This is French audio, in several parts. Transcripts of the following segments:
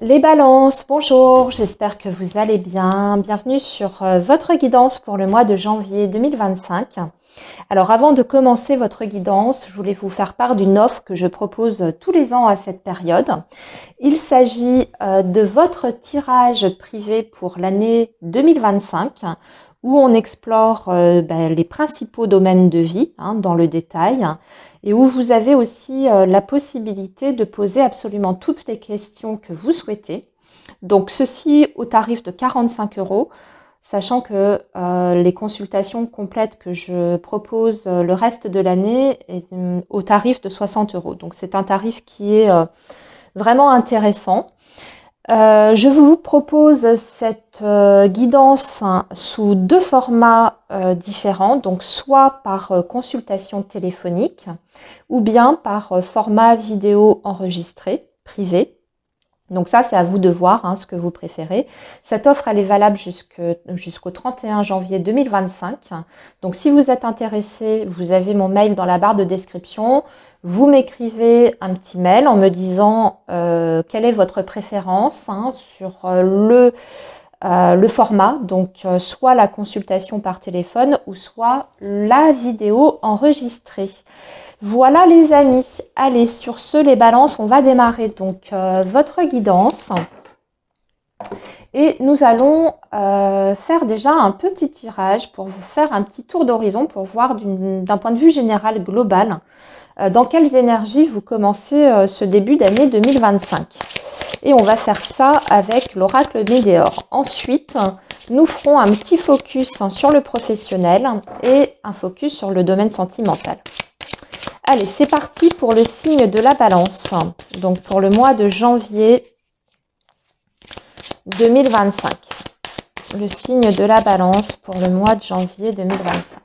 Les balances, bonjour, j'espère que vous allez bien. Bienvenue sur votre guidance pour le mois de janvier 2025. Alors avant de commencer votre guidance, je voulais vous faire part d'une offre que je propose tous les ans à cette période. Il s'agit de votre tirage privé pour l'année 2025 où on explore les principaux domaines de vie dans le détail et où vous avez aussi la possibilité de poser absolument toutes les questions que vous souhaitez. Donc ceci au tarif de 45 €, sachant que les consultations complètes que je propose le reste de l'année est au tarif de 60 €. Donc c'est un tarif qui est vraiment intéressant. Je vous propose cette guidance sous deux formats différents, donc soit par consultation téléphonique ou bien par format vidéo enregistré, privé. Donc ça, c'est à vous de voir ce que vous préférez. Cette offre, elle est valable jusqu'au 31 janvier 2025. Donc si vous êtes intéressé, vous avez mon mail dans la barre de description. Vous m'écrivez un petit mail en me disant quelle est votre préférence sur le format, donc soit la consultation par téléphone ou soit la vidéo enregistrée. Voilà les amis, allez sur ce les balances, on va démarrer donc votre guidance et nous allons faire déjà un petit tirage pour vous faire un petit tour d'horizon pour voir d'un point de vue général global dans quelles énergies vous commencez ce début d'année 2025. Et on va faire ça avec l'oracle Médéor. Ensuite, nous ferons un petit focus sur le professionnel et un focus sur le domaine sentimental. Allez, c'est parti pour le signe de la balance. Donc pour le mois de janvier 2025. Le signe de la balance pour le mois de janvier 2025.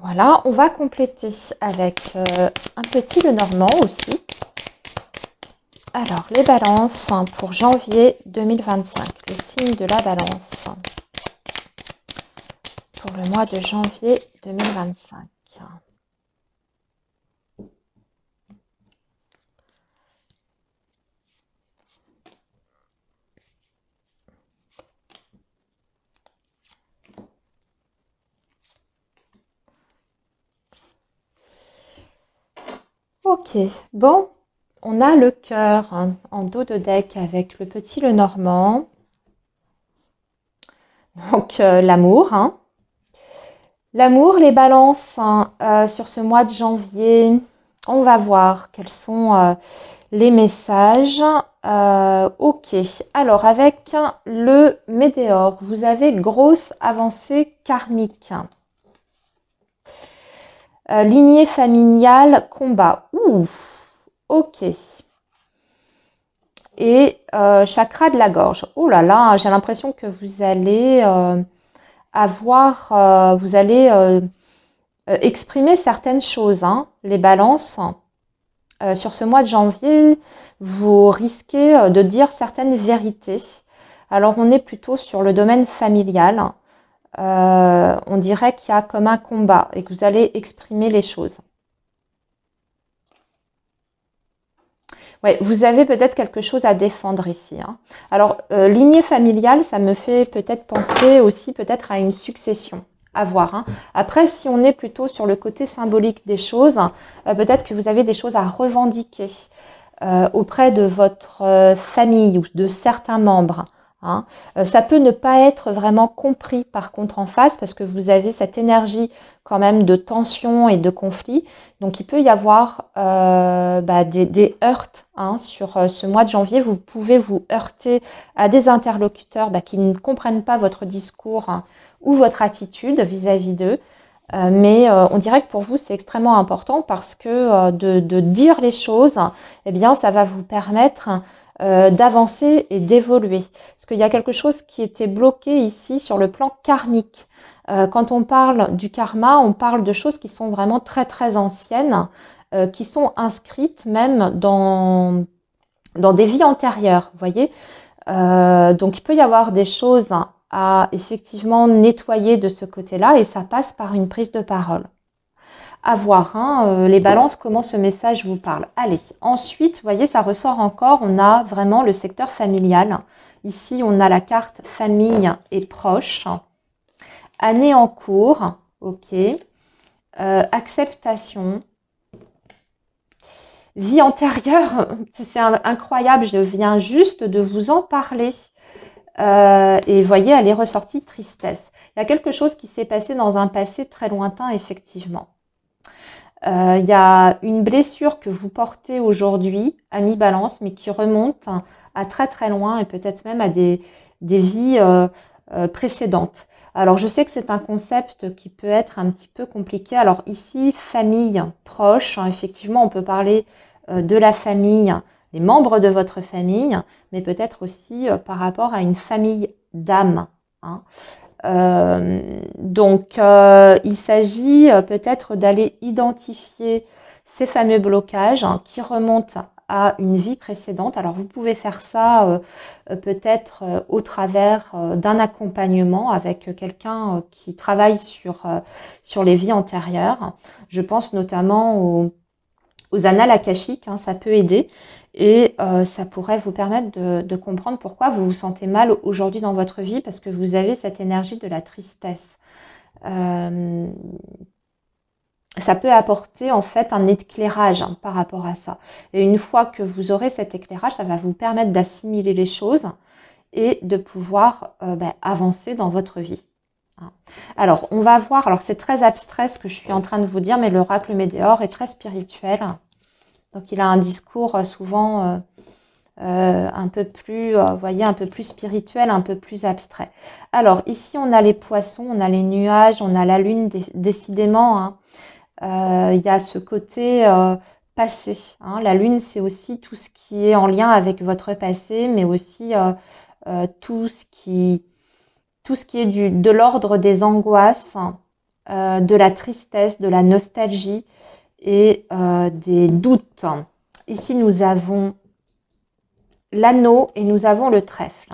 Voilà, on va compléter avec un petit Lenormand aussi. Alors, les balances pour janvier 2025, le signe de la balance pour le mois de janvier 2025. Ok, bon, on a le cœur en dos de deck avec le petit Lenormand. Donc, l'amour. L'amour, les balances sur ce mois de janvier, on va voir quels sont les messages. Ok, alors avec le Médéor, vous avez grosse avancée karmique. Lignée familiale, combat. Ouh, ok. Et chakra de la gorge. Oh là là, j'ai l'impression que vous allez vous allez exprimer certaines choses, les balances. Sur ce mois de janvier, vous risquez de dire certaines vérités. Alors, on est plutôt sur le domaine familial. On dirait qu'il y a comme un combat et que vous allez exprimer les choses. Ouais, vous avez peut-être quelque chose à défendre ici. Alors, lignée familiale, ça me fait peut-être penser aussi peut-être à une succession. À voir. Après, si on est plutôt sur le côté symbolique des choses, peut-être que vous avez des choses à revendiquer auprès de votre famille ou de certains membres. Ça peut ne pas être vraiment compris par contre en face parce que vous avez cette énergie quand même de tension et de conflit. Donc il peut y avoir des heurts sur ce mois de janvier. Vous pouvez vous heurter à des interlocuteurs qui ne comprennent pas votre discours ou votre attitude vis-à-vis d'eux. Mais on dirait que pour vous, c'est extrêmement important parce que de dire les choses, eh bien, ça va vous permettre d'avancer et d'évoluer. Parce qu'il y a quelque chose qui était bloqué ici sur le plan karmique. Quand on parle du karma, on parle de choses qui sont vraiment très très anciennes, qui sont inscrites même dans des vies antérieures, vous voyez. Donc il peut y avoir des choses à effectivement nettoyer de ce côté-là et ça passe par une prise de parole. À voir, hein, les balances, comment ce message vous parle. Allez, ensuite, vous voyez, ça ressort encore, on a vraiment le secteur familial. Ici, on a la carte famille et proches. Année en cours, ok. Acceptation. Vie antérieure, c'est incroyable, je viens juste de vous en parler. Et vous voyez, elle est ressortie tristesse. Il y a quelque chose qui s'est passé dans un passé très lointain, effectivement. Il y a une blessure que vous portez aujourd'hui, ami Balance, mais qui remonte à très très loin et peut-être même à des vies précédentes. Alors, je sais que c'est un concept qui peut être un petit peu compliqué. Alors ici, famille proche, hein, effectivement, on peut parler de la famille, les membres de votre famille, mais peut-être aussi par rapport à une famille d'âme. Hein. Donc, il s'agit peut-être d'aller identifier ces fameux blocages hein, qui remontent à une vie précédente. Alors, vous pouvez faire ça peut-être au travers d'un accompagnement avec quelqu'un qui travaille sur les vies antérieures. Je pense notamment aux annales akashiques, hein, ça peut aider. Et ça pourrait vous permettre de comprendre pourquoi vous vous sentez mal aujourd'hui dans votre vie, parce que vous avez cette énergie de la tristesse. Ça peut apporter en fait un éclairage hein, par rapport à ça. Et une fois que vous aurez cet éclairage, ça va vous permettre d'assimiler les choses et de pouvoir avancer dans votre vie. Alors, on va voir, alors c'est très abstrait ce que je suis en train de vous dire, mais l'oracle Médéor est très spirituel. Donc, il a un discours souvent un peu plus, voyez, un peu plus spirituel, un peu plus abstrait. Alors, ici, on a les poissons, on a les nuages, on a la lune, décidément. Hein. Il y a ce côté passé. Hein. La lune, c'est aussi tout ce qui est en lien avec votre passé, mais aussi tout ce qui est de l'ordre des angoisses, de la tristesse, de la nostalgie et des doutes. Ici, nous avons l'anneau et nous avons le trèfle.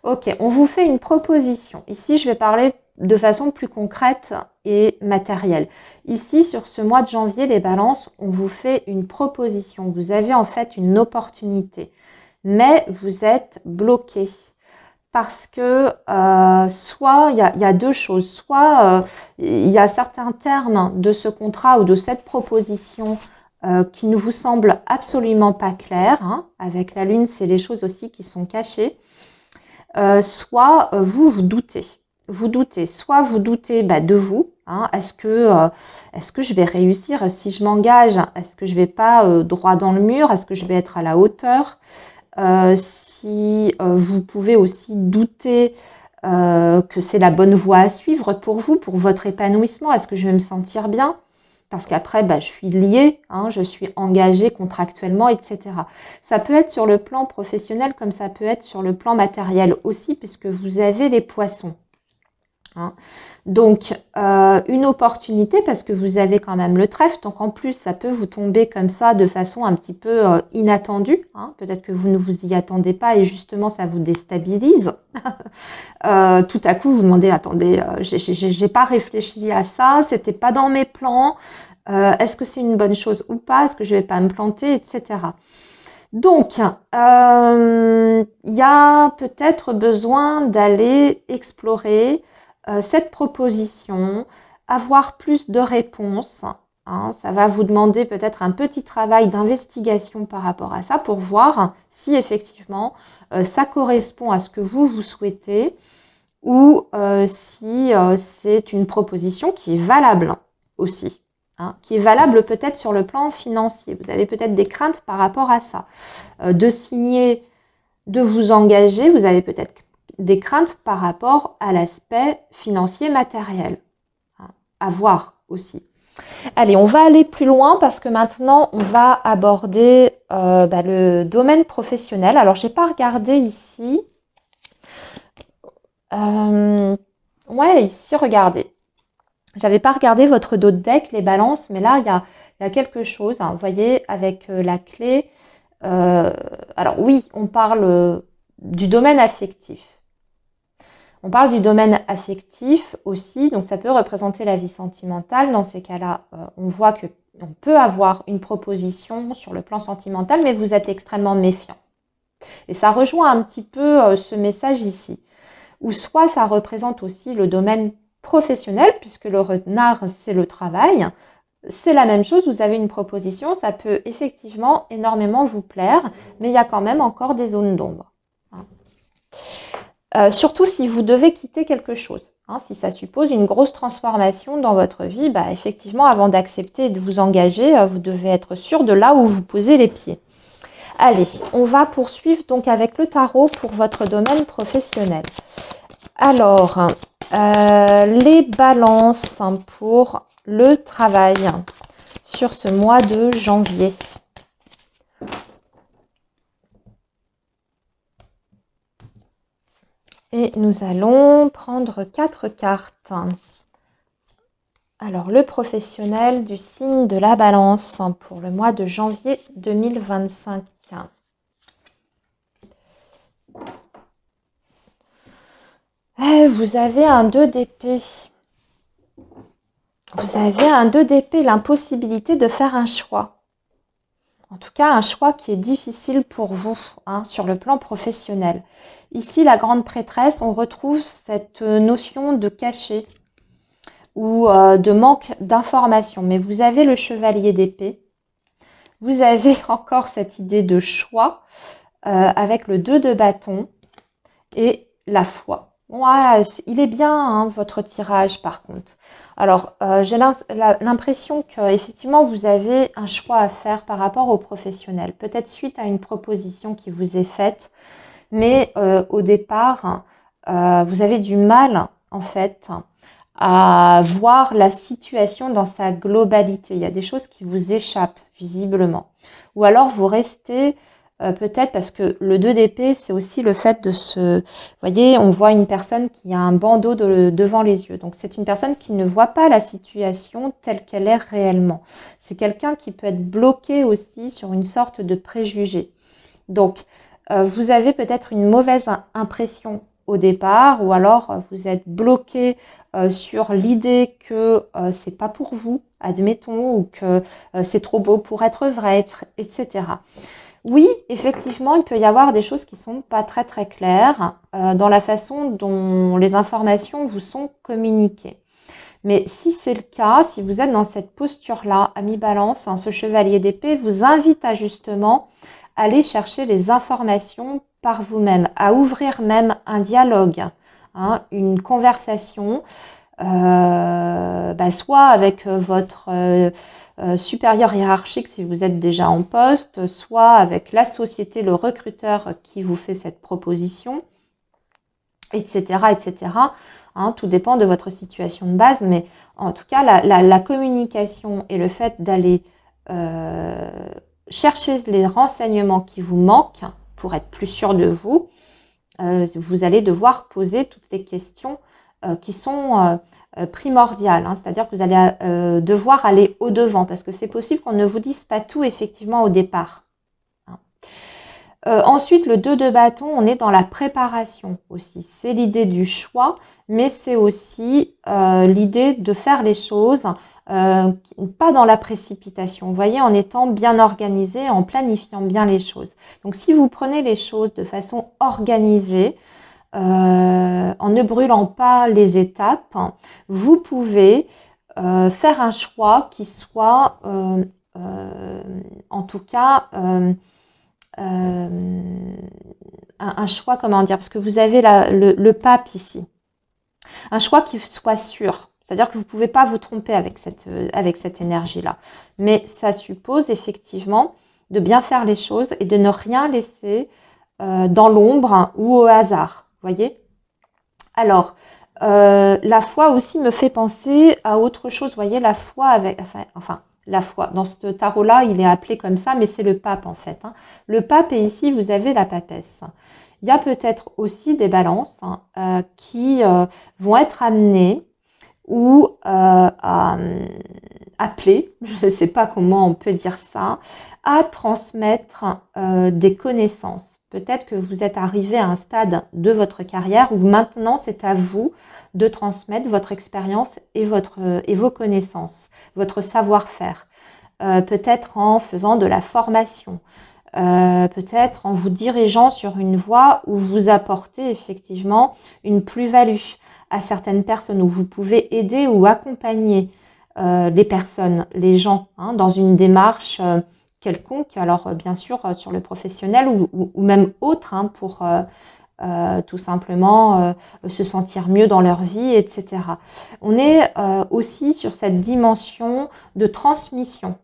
Ok, on vous fait une proposition. Ici, je vais parler de façon plus concrète et matérielle. Ici, sur ce mois de janvier, les balances, on vous fait une proposition. Vous avez en fait une opportunité, mais vous êtes bloqué. Parce que soit il y a deux choses, soit il y a certains termes de ce contrat ou de cette proposition qui ne vous semblent absolument pas clairs. Hein. Avec la lune, c'est les choses aussi qui sont cachées. Soit vous doutez. Vous doutez. Soit vous doutez de vous. Hein. Est-ce que je vais réussir si je m'engage? Est-ce que je ne vais pas droit dans le mur? Est-ce que je vais être à la hauteur? Si vous pouvez aussi douter que c'est la bonne voie à suivre pour vous, pour votre épanouissement, est-ce que je vais me sentir bien? Parce qu'après, je suis liée, hein, je suis engagée contractuellement, etc. Ça peut être sur le plan professionnel comme ça peut être sur le plan matériel aussi, puisque vous avez les poissons. Hein. Donc, une opportunité parce que vous avez quand même le trèfle. Donc, en plus, ça peut vous tomber comme ça de façon un petit peu inattendue. Hein. Peut-être que vous ne vous y attendez pas et justement, ça vous déstabilise. Tout à coup, vous demandez, attendez, j'ai pas réfléchi à ça, c'était pas dans mes plans. Est-ce que c'est une bonne chose ou pas? Est-ce que je vais pas me planter, etc. Donc, il y a peut-être besoin d'aller explorer cette proposition, avoir plus de réponses. Hein, ça va vous demander peut-être un petit travail d'investigation par rapport à ça pour voir si effectivement ça correspond à ce que vous souhaitez ou si c'est une proposition qui est valable aussi. Hein, qui est valable peut-être sur le plan financier. Vous avez peut-être des craintes par rapport à ça. De signer, de vous engager, vous avez peut-être des craintes par rapport à l'aspect financier matériel. Hein, à voir aussi. Allez, on va aller plus loin parce que maintenant, on va aborder le domaine professionnel. Alors, j'ai pas regardé ici. Ouais, ici, regardez. J'avais pas regardé votre dos de deck, les balances, mais là, il y a quelque chose, hein. Vous voyez, avec la clé. Alors oui, on parle du domaine affectif. On parle du domaine affectif aussi, donc ça peut représenter la vie sentimentale. Dans ces cas-là, on voit que on peut avoir une proposition sur le plan sentimental, mais vous êtes extrêmement méfiant. Et ça rejoint un petit peu ce message ici. Ou soit ça représente aussi le domaine professionnel, puisque le renard, c'est le travail. C'est la même chose, vous avez une proposition, ça peut effectivement énormément vous plaire, mais il y a quand même encore des zones d'ombre. Surtout si vous devez quitter quelque chose. Si ça suppose une grosse transformation dans votre vie, effectivement, avant d'accepter et de vous engager, vous devez être sûr de là où vous posez les pieds. Allez, on va poursuivre donc avec le tarot pour votre domaine professionnel. Alors, les balances pour le travail sur ce mois de janvier. Et nous allons prendre 4 cartes. Alors, le professionnel du signe de la balance pour le mois de janvier 2025. Vous avez un 2 d'épée. Vous avez un 2 d'épée, l'impossibilité de faire un choix. En tout cas, un choix qui est difficile pour vous sur le plan professionnel. Ici, la grande prêtresse, on retrouve cette notion de cachet ou de manque d'information. Mais vous avez le chevalier d'épée. Vous avez encore cette idée de choix avec le 2 de bâton et la foi. Ouais, il est bien votre tirage par contre. Alors, j'ai l'impression qu'effectivement, vous avez un choix à faire par rapport au professionnel. Peut-être suite à une proposition qui vous est faite. Mais au départ, vous avez du mal en fait à voir la situation dans sa globalité. Il y a des choses qui vous échappent visiblement. Ou alors vous restez peut-être parce que le 2 d'épée, c'est aussi le fait de se... Vous voyez, on voit une personne qui a un bandeau devant les yeux. Donc c'est une personne qui ne voit pas la situation telle qu'elle est réellement. C'est quelqu'un qui peut être bloqué aussi sur une sorte de préjugé. Donc vous avez peut-être une mauvaise impression au départ ou alors vous êtes bloqué sur l'idée que c'est pas pour vous, admettons, ou que c'est trop beau pour être vrai, etc. Oui, effectivement, il peut y avoir des choses qui sont pas très très claires dans la façon dont les informations vous sont communiquées. Mais si c'est le cas, si vous êtes dans cette posture-là, ami Balance, ce chevalier d'épée vous invite à justement aller chercher les informations par vous-même, à ouvrir même un dialogue, une conversation, soit avec votre supérieur hiérarchique si vous êtes déjà en poste, soit avec la société, le recruteur qui vous fait cette proposition, etc., etc. Tout dépend de votre situation de base, mais en tout cas, la communication et le fait d'aller chercher les renseignements qui vous manquent pour être plus sûr de vous, vous allez devoir poser toutes les questions qui sont primordiales. C'est-à-dire que vous allez devoir aller au-devant parce que c'est possible qu'on ne vous dise pas tout effectivement au départ. Ensuite, le 2 de bâton, on est dans la préparation aussi. C'est l'idée du choix, mais c'est aussi l'idée de faire les choses pas dans la précipitation. Vous voyez, en étant bien organisé, en planifiant bien les choses. Donc, si vous prenez les choses de façon organisée, en ne brûlant pas les étapes, vous pouvez faire un choix qui soit, en tout cas, un choix, comment dire, parce que vous avez le pape ici. Un choix qui soit sûr. C'est-à-dire que vous ne pouvez pas vous tromper avec cette énergie-là. Mais ça suppose effectivement de bien faire les choses et de ne rien laisser dans l'ombre ou au hasard. Vous voyez ? Alors, la foi aussi me fait penser à autre chose. Vous voyez, la foi avec... la foi. Dans ce tarot-là, il est appelé comme ça, mais c'est le pape en fait. Hein. Le pape, et ici, vous avez la papesse. Il y a peut-être aussi des balances qui vont être amenées ou appelées, je ne sais pas comment on peut dire ça, à transmettre des connaissances. Peut-être que vous êtes arrivé à un stade de votre carrière où maintenant c'est à vous de transmettre votre expérience et vos connaissances, votre savoir-faire. Peut-être en faisant de la formation, peut-être en vous dirigeant sur une voie où vous apportez effectivement une plus-value à certaines personnes, où vous pouvez aider ou accompagner les personnes, les gens, hein, dans une démarche quelconque, alors bien sûr sur le professionnel ou même autre, hein, pour tout simplement se sentir mieux dans leur vie, etc. On est aussi sur cette dimension de transmission.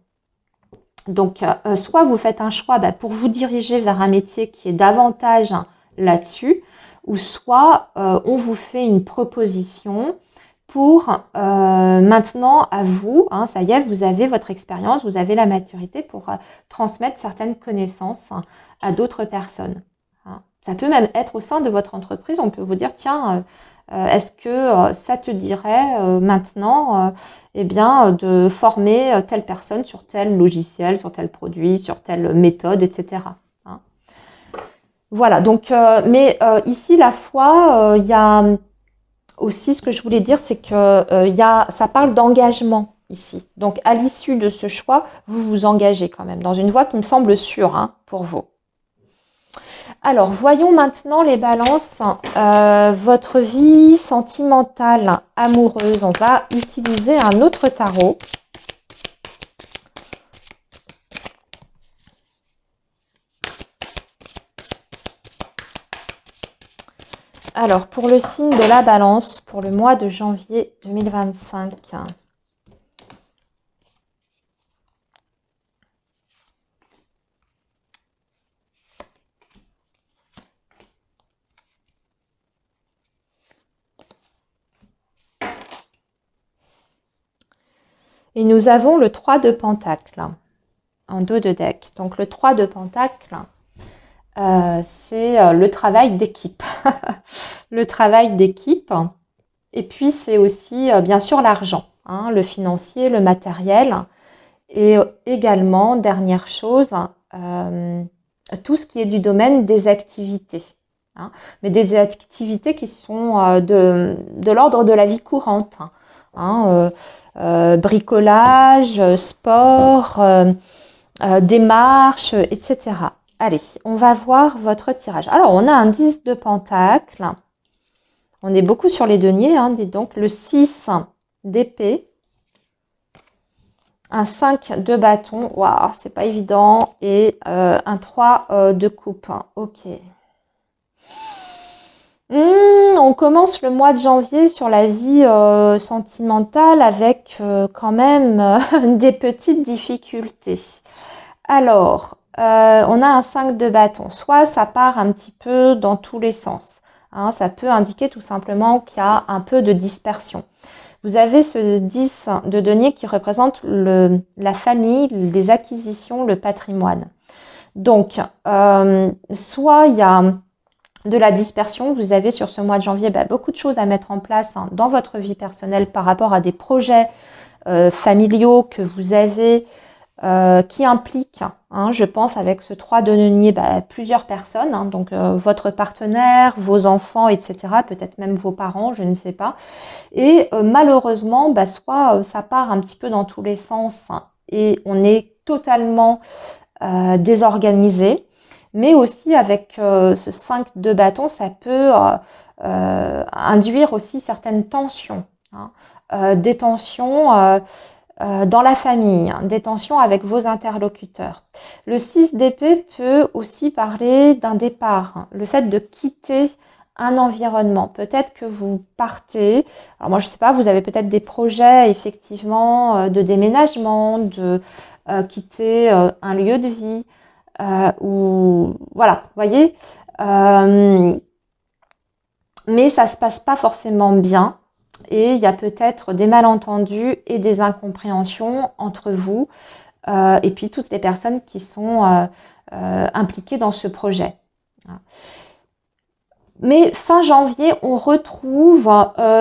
Donc, soit vous faites un choix pour vous diriger vers un métier qui est davantage là-dessus, ou soit on vous fait une proposition pour maintenant à vous, hein, ça y est, vous avez votre expérience, vous avez la maturité pour transmettre certaines connaissances à d'autres personnes. Hein. Ça peut même être au sein de votre entreprise, on peut vous dire, tiens, est-ce que ça te dirait maintenant eh bien, de former telle personne sur tel logiciel, sur tel produit, sur telle méthode, etc. Hein. Voilà, donc, ici, la foi, il y a aussi ce que je voulais dire, c'est que ça parle d'engagement ici. Donc, à l'issue de ce choix, vous vous engagez quand même dans une voie qui me semble sûre, hein, pour vous. Alors, voyons maintenant les balances, votre vie sentimentale, amoureuse. On va utiliser un autre tarot. Alors, pour le signe de la balance, pour le mois de janvier 2025. Et nous avons le 3 de Pentacle en dos de deck. Donc, le 3 de Pentacle, c'est le travail d'équipe. Le travail d'équipe. Et puis, c'est aussi, bien sûr, l'argent, hein, le financier, le matériel. Et également, dernière chose, tout ce qui est du domaine des activités. Hein, mais des activités qui sont de l'ordre de la vie courante. Hein, bricolage, sport, démarche, etc. Allez, on va voir votre tirage. Alors, on a un 10 de Pentacle. On est beaucoup sur les deniers, hein, dites donc. Le 6 d'épée. Un 5 de bâton. Waouh, c'est pas évident. Et un 3 de coupe. Ok. On commence le mois de janvier sur la vie sentimentale avec quand même des petites difficultés. Alors, on a un 5 de bâton. Soit ça part un petit peu dans tous les sens. Hein, ça peut indiquer tout simplement qu'il y a un peu de dispersion. Vous avez ce 10 de denier qui représente la famille, les acquisitions, le patrimoine. Donc, soit il y a de la dispersion, vous avez sur ce mois de janvier beaucoup de choses à mettre en place dans votre vie personnelle par rapport à des projets familiaux que vous avez qui impliquent, hein, je pense avec ce 3 de denier, plusieurs personnes, hein, donc votre partenaire, vos enfants, etc., peut-être même vos parents, je ne sais pas. Et malheureusement, soit ça part un petit peu dans tous les sens et on est totalement désorganisé. Mais aussi avec ce 5 de bâton, ça peut induire aussi certaines tensions. Hein, des tensions dans la famille, hein, des tensions avec vos interlocuteurs. Le 6 d'épée peut aussi parler d'un départ, hein, le fait de quitter un environnement. Peut-être que vous partez, alors moi je ne sais pas, vous avez peut-être des projets effectivement de déménagement, de quitter un lieu de vie, ou voilà, vous voyez, mais ça se passe pas forcément bien. et il y a peut-être des malentendus et des incompréhensions entre vous et puis toutes les personnes qui sont impliquées dans ce projet. Mais fin janvier, on retrouve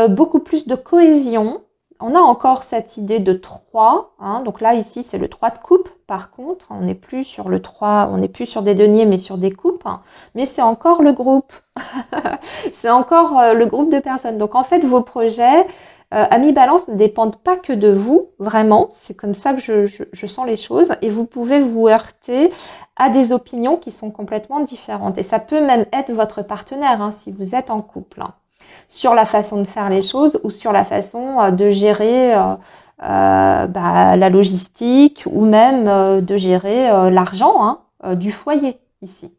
beaucoup plus de cohésion. On a encore cette idée de 3. Hein. Donc là, ici, c'est le 3 de coupe. Par contre, on n'est plus sur le 3, on n'est plus sur des deniers, mais sur des coupes. Hein. Mais c'est encore le groupe. C'est encore le groupe de personnes. Donc en fait, vos projets, Amis Balance, ne dépendent pas que de vous, vraiment. C'est comme ça que je sens les choses. Et vous pouvez vous heurter à des opinions qui sont complètement différentes. Et ça peut même être votre partenaire, hein, si vous êtes en couple, hein, sur la façon de faire les choses ou sur la façon de gérer la logistique ou même de gérer l'argent du foyer ici.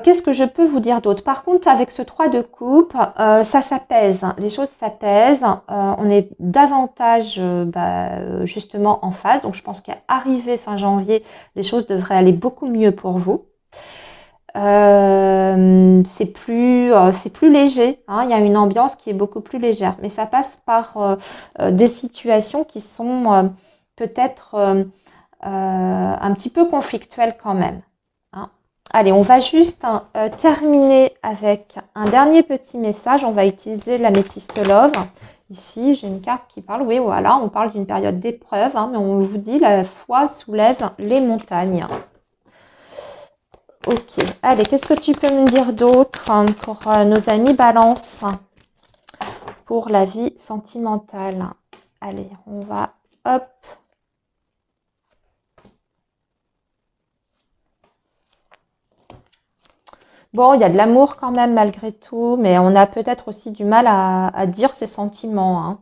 Qu'est-ce que je peux vous dire d'autre? Par contre, avec ce 3 de coupe, ça s'apaise. Les choses s'apaisent. On est davantage justement en phase. Donc, je pense qu'arrivé fin janvier, les choses devraient aller beaucoup mieux pour vous. C'est plus léger. Hein. Il y a une ambiance qui est beaucoup plus légère. Mais ça passe par des situations qui sont peut-être un petit peu conflictuelles quand même. Allez, on va juste terminer avec un dernier petit message. On va utiliser l'améthyste love. Ici, j'ai une carte qui parle. Oui, voilà, on parle d'une période d'épreuve, hein, mais on vous dit la foi soulève les montagnes. Ok, allez, qu'est-ce que tu peux me dire d'autre pour nos amis Balance pour la vie sentimentale? Allez, on va, hop. Bon, il y a de l'amour quand même malgré tout, mais on a peut-être aussi du mal à dire ses sentiments. Hein.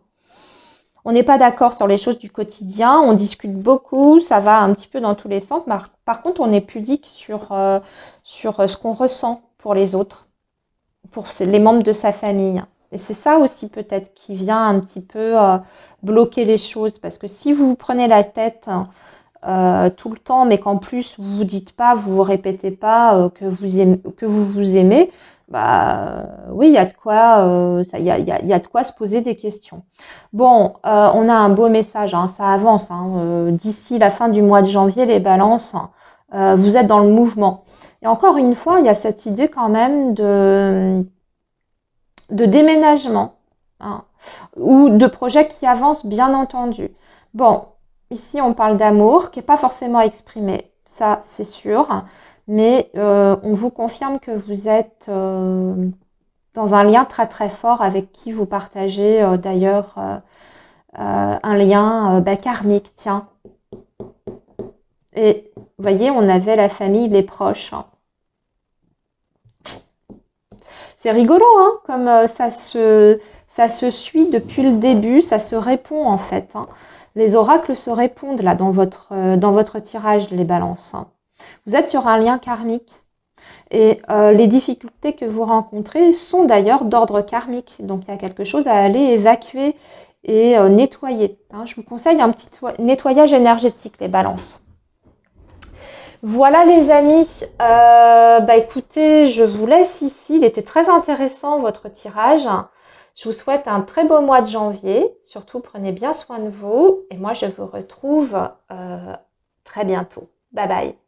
On n'est pas d'accord sur les choses du quotidien, on discute beaucoup, ça va un petit peu dans tous les sens. Par contre, on est pudique sur ce qu'on ressent pour les autres, pour les membres de sa famille. Et c'est ça aussi peut-être qui vient un petit peu bloquer les choses. Parce que si vous vous prenez la tête tout le temps, mais qu'en plus vous vous dites pas, vous vous répétez pas que vous vous aimez, bah oui, il y a de quoi, il y a de quoi se poser des questions. Bon, on a un beau message, hein, ça avance. Hein, d'ici la fin du mois de janvier, les balances, vous êtes dans le mouvement. Et encore une fois, il y a cette idée quand même de déménagement hein, ou de projets qui avancent, bien entendu. Bon. Ici, on parle d'amour qui n'est pas forcément exprimé, ça c'est sûr, mais on vous confirme que vous êtes dans un lien très très fort avec qui vous partagez d'ailleurs un lien karmique, tiens. Et vous voyez, on avait la famille, les proches. C'est rigolo, hein, comme ça se suit depuis le début, ça se répond en fait. Hein. Les oracles se répondent là dans votre tirage, les balances. Vous êtes sur un lien karmique. Et les difficultés que vous rencontrez sont d'ailleurs d'ordre karmique. Donc il y a quelque chose à aller évacuer et nettoyer. Hein. Je vous conseille un petit nettoyage énergétique, les balances. Voilà les amis, écoutez, je vous laisse ici. Il était très intéressant votre tirage. Je vous souhaite un très beau mois de janvier. Surtout, prenez bien soin de vous. Et moi, je vous retrouve très bientôt. Bye bye.